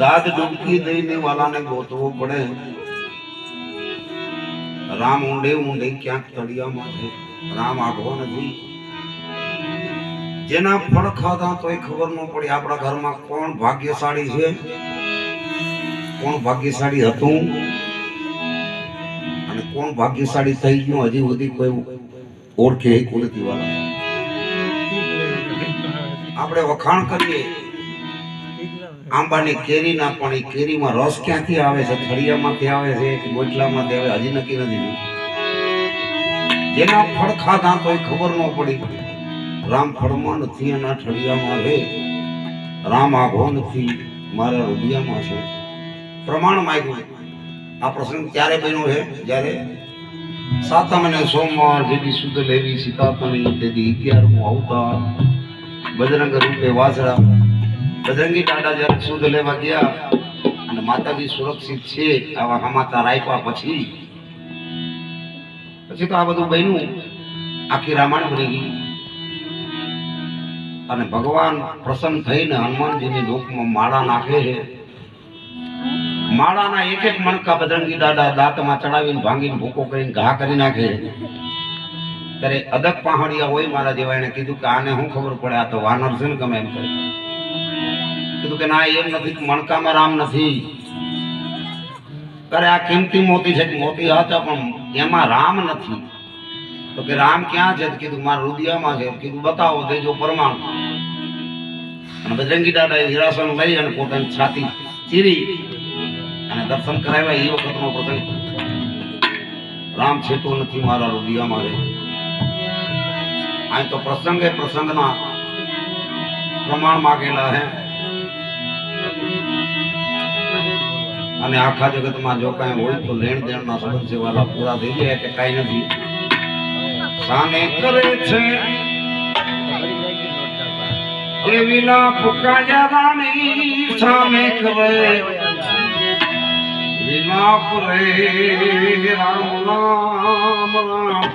દાદ ડૂબકી દઈને વાલાને ગોતવો પડે. રામ ઊંડે ઊંડે ક્યાંક તળિયામાં છે. રામ આઘો નથી. જેના ફળ ખાધા તોય ખબર ન પડી આપણા ઘરમાં કોણ ભાગ્યશાળી છે, કોણ ભાગ્યશાળી હતું અને કોણ ભાગ્યશાળી થઈ ગયું હજી સુધી કોઈ ઓળખે નથી. વાલા આપણે વખાણ કરીએ આંબાની કેરી ના, પણ એ કેરીમાં રસ ક્યાંથી આવે છે? થળિયામાંથી આવે છે કે ગોટલામાંથી આવે? હજી નક્કી નથી. જેના ફળ ખાધા તોય ખબર ન પડી. રામ ફળમાં નથી, એના થળિયામાં છે. રામ આઘો નથી, મારા હૃદયમાં છે. પ્રમાણ માંગ્યું. આ પ્રસંગ ત્યારે બન્યો છે જ્યારે સાતમ અને સોમવાર જેથી શુદ્ધ લેવી સીતાપણી તેથી 11મો અવતાર બજરંગ રૂપે વાસડા. બજરંગી દાદા જ્યારે શુદ્ધ લેવા ગયા અને માતાજી સુરક્ષિત છે આવા સમાચાર આપ્યા પછી તો આ બધું બન્યું. આખી રામાયણ બની ગઈ અને ભગવાન પ્રસન્ન થઈને હનુમાનજીની ડોકમાં માળા નાખે છે. માળાના એક એક મણકા બજરંગી દાદા દાંતમાં ચડાવીને ભાંગીને ભૂકો કરીને ઘા કરી નાખે. ત્યારે અદક પહાડિયા હોય મારા જેવા, એને કીધું કે આને શું ખબર પડે, આ તો વાનર છે ને ગમે એમ કરે. કીધું કે ના એમ નથી, મણકામાં રામ નથી. અરે આ કિંમતી મોતી છે. મોતી હતા પણ એમાં રામ નથી. તો કે રામ ક્યાં છે? કીધું મારા હૃદયમાં છે. કીધું બતાવો, દેજો પ્રમાણ. અને બજરંગી દાદા હીરાસન લઈ અને પોતાની છાતી ચીરી અને દર્શન કરાવ્યા. એ વખતનો પ્રસંગ. રામ છેટો નથી, મારા હૃદયમાં છે. આ તો પ્રસંગે પ્રસંગના પ્રમાણ માગેલા હે. અને આખા જગતમાં જો કઈ હોય તો લેણ દેણ ના સંબંધ છે વાલા પૂરા થઈ જાય કે કઈ નથી. સાને કરે છે એ વિના પુકાયા રાણી, સામે કરે વિના પુરે રામ રામ રામ.